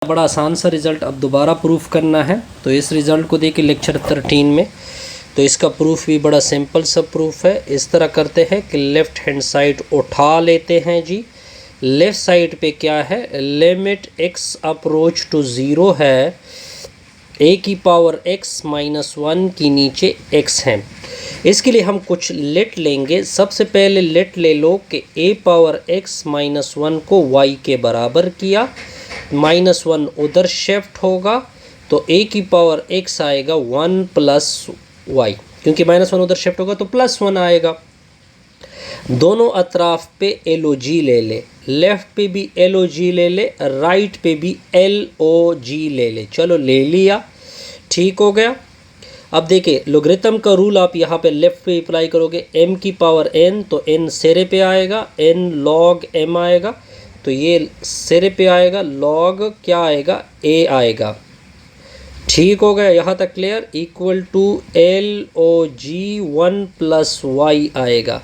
बड़ा आसान सा रिज़ल्ट अब दोबारा प्रूफ करना है। तो इस रिज़ल्ट को देखिए लेक्चर 13 में। तो इसका प्रूफ भी बड़ा सिंपल सा प्रूफ है। इस तरह करते हैं कि लेफ़्ट हैंड साइड उठा लेते हैं जी। लेफ़्ट साइड पे क्या है, लिमिट x अप्रोच टू 0 है, a की पावर x माइनस 1 की नीचे x है। इसके लिए हम कुछ लेट लेंगे। सबसे पहले लेट ले लो कि a पावर x माइनस 1 को y के बराबर किया, माइनस 1 उधर शिफ्ट होगा तो a की पावर x आएगा 1 प्लस y, क्योंकि माइनस 1 उधर शिफ्ट होगा तो प्लस 1 आएगा। दोनों अतराफ पे LOG ले ले, लेफ़्ट पे भी LOG ले ले, राइट पे भी LOG ले ले। चलो ले लिया, ठीक हो गया। अब देखिए लोगरिथम का रूल आप यहाँ पे लेफ़्ट पे अप्लाई करोगे, m की पावर n तो n सिरे पे आएगा, n log m आएगा, तो ये सिरे पे आएगा, log क्या आएगा, a आएगा। ठीक हो गया, यहाँ तक clear. Equal to LOG 1 plus y आएगा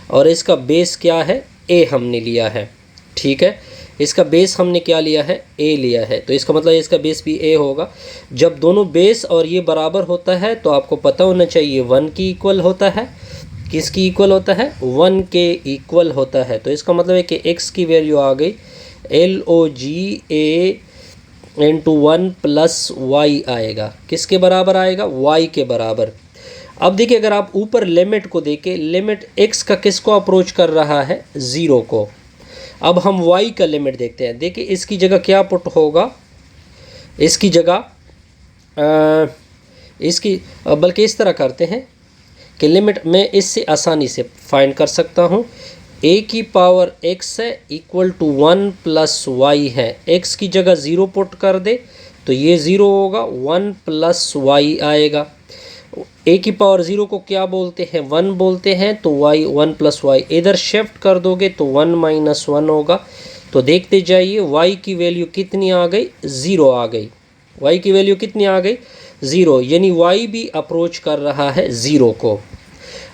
और इसका बेस क्या है, a हमने लिया है। ठीक है, इसका बेस हमने क्या लिया है, a लिया है, तो इसका मतलब इसका बेस भी a होगा। जब दोनों बेस और ये बराबर होता है तो आपको पता होना चाहिए 1 की इक्वल होता है। किसकी इक्वल होता है, 1 के इक्वल होता है। तो इसका मतलब है कि x की वैल्यू आ गई LOG a into 1 plus y आएगा। किसके बराबर आएगा, y के बराबर। अब देखिए अगर आप ऊपर लिमिट को देखें, लिमिट x का किसको अप्रोच कर रहा है, 0 को। अब हम y का लिमिट देखते हैं। देखिए इसकी जगह क्या पुट होगा, इसकी जगह बल्कि इस तरह करते हैं कि लिमिट मैं इससे आसानी से फाइंड कर सकता हूँ। a की पावर x है इक्वल टू 1 प्लस y है, x की जगह 0 पुट कर दे तो ये 0 होगा, 1 प्लस y आएगा। a की पावर 0 को क्या बोलते हैं, 1 बोलते हैं, तो y 1 प्लस y इधर शिफ्ट कर दोगे तो 1 माइनस 1 होगा। तो देखते जाइए y की वैल्यू कितनी आ गई, 0 आ गई। y की वैल्यू कितनी आ गई, 0, यानी y भी अप्रोच कर रहा है 0 को।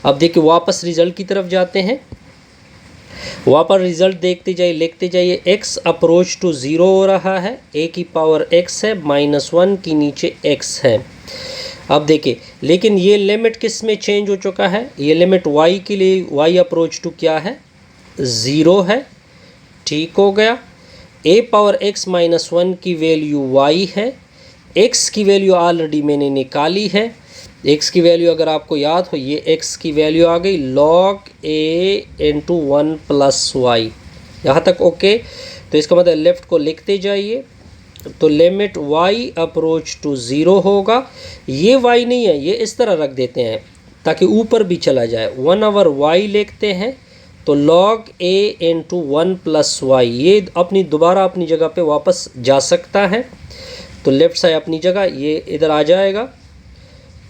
अब देखिए वापस रिजल्ट की तरफ जाते हैं, वापस रिजल्ट देखते जाइए, लिखते जाइए x अप्रोच टू 0 हो रहा है, a की पावर x है, माइनस 1 की नीचे x है। अब देखिए लेकिन ये लिमिट किस में चेंज हो चुका है, ये लिमिट y के लिए, y अप्रोच टू क्या है, 0 है। ठीक हो गया। a पावर x माइनस 1 की वैल्यू y है, x की वैल्यू ऑलरेडी मैंने निकाली है। x की वैल्यू अगर आपको याद हो, ये x की वैल्यू आ गई log a into 1 plus y। यहाँ तक ओके। तो इसका मतलब लेफ़्ट को लिखते जाइए, तो लिमिट y अप्रोच टू 0 होगा। ये y नहीं है, ये इस तरह रख देते हैं ताकि ऊपर भी चला जाए। 1 ओवर y लिखते हैं तो log a into 1 plus y, ये अपनी दोबारा अपनी जगह पे वापस जा सकता है। तो लेफ़्ट साइड अपनी जगह, ये इधर आ जाएगा।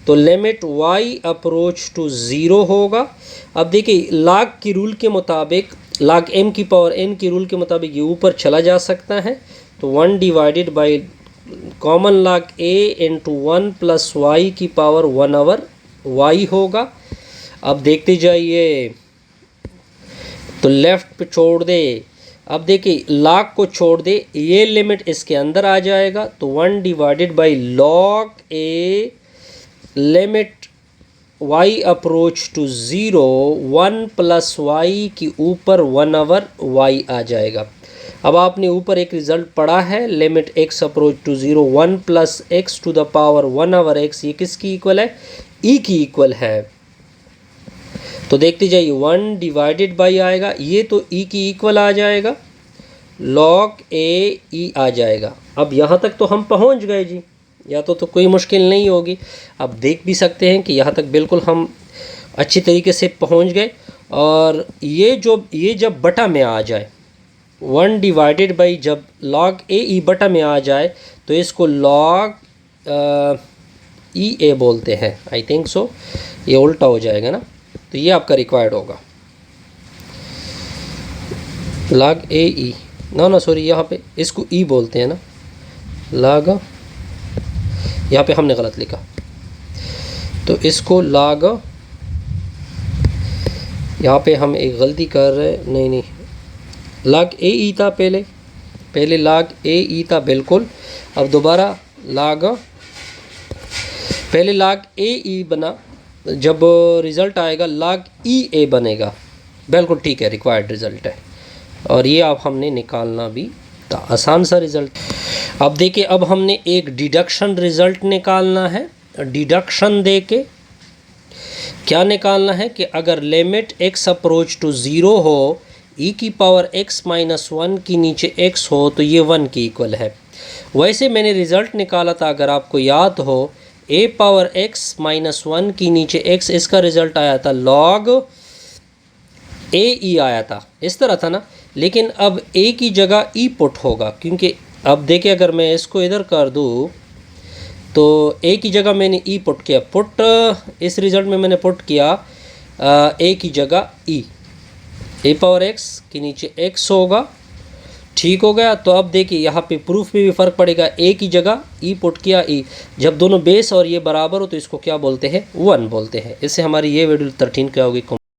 तो लिमिट y अप्रोच टू 0 होगा। अब देखिए log की रूल के मुताबिक, log m की पावर n की रूल के मुताबिक ये ऊपर चला जा सकता है। तो 1 divided by common log a into 1 plus y की पावर 1 ओवर y होगा। अब देखते जाइए, तो लेफ़्ट पे छोड़ दे। अब देखिए log को छोड़ दे, ये लिमिट इसके अंदर आ जाएगा, तो 1 divided by log a limit y approach to 0 1 plus y की ऊपर 1 ओवर y आ जाएगा। अब आपने ऊपर एक रिज़ल्ट पढ़ा है, limit x approach to 0 1 plus x to the power 1 over x, ये किसकी इक्वल है, e की इक्वल है। तो देखते जाइए 1 डिवाइडेड बाई आएगा, ये तो e की इक्वल आ जाएगा, log a e आ जाएगा। अब यहाँ तक तो हम पहुँच गए जी, या तो कोई मुश्किल नहीं होगी। अब देख भी सकते हैं कि यहाँ तक बिल्कुल हम अच्छी तरीके से पहुँच गए। और ये जब बटा में आ जाए, 1 डिवाइडेड बाई जब log a e बटा में आ जाए तो इसको log e a बोलते हैं, आई थिंक सो। ये उल्टा हो जाएगा ना, तो ये आपका रिक्वायर्ड होगा log a e, ना सॉरी, यहाँ पे इसको e बोलते हैं ना, log, यहाँ पे हमने गलत लिखा, तो इसको log, यहाँ पे हम एक गलती कर रहे हैं, नहीं log a e था, पहले log a e था बिल्कुल। अब दोबारा log, पहले log ए ई बना, जब रिज़ल्ट आएगा log ई ए बनेगा। बिल्कुल ठीक है, रिक्वायर्ड रिज़ल्ट है और ये अब हमने निकालना भी था, आसान सा रिज़ल्ट। अब देखिए, अब हमने एक डिडक्शन रिज़ल्ट निकालना है। डिडक्शन दे के क्या निकालना है कि अगर लिमिट x अप्रोच टू 0 हो, e की पावर x माइनस 1 की नीचे x हो तो ये 1 की इक्वल है। वैसे मैंने रिज़ल्ट निकाला था, अगर आपको याद हो, a पावर x माइनस 1 की नीचे x, इसका रिज़ल्ट आया था log ए ई आया था, इस तरह था ना। लेकिन अब a की जगह e पुट होगा, क्योंकि अब देखिए अगर मैं इसको इधर कर दूँ तो a की जगह मैंने e पुट किया, पुट इस रिज़ल्ट में मैंने पुट किया a की जगह e, a पावर x के नीचे x होगा। ठीक हो गया। तो अब देखिए यहाँ पे प्रूफ में भी फ़र्क पड़ेगा, a की जगह e पुट किया e, जब दोनों बेस और ये बराबर हो तो इसको क्या बोलते हैं, 1 बोलते हैं। इससे हमारी ये वीडियो 13 क्या होगी।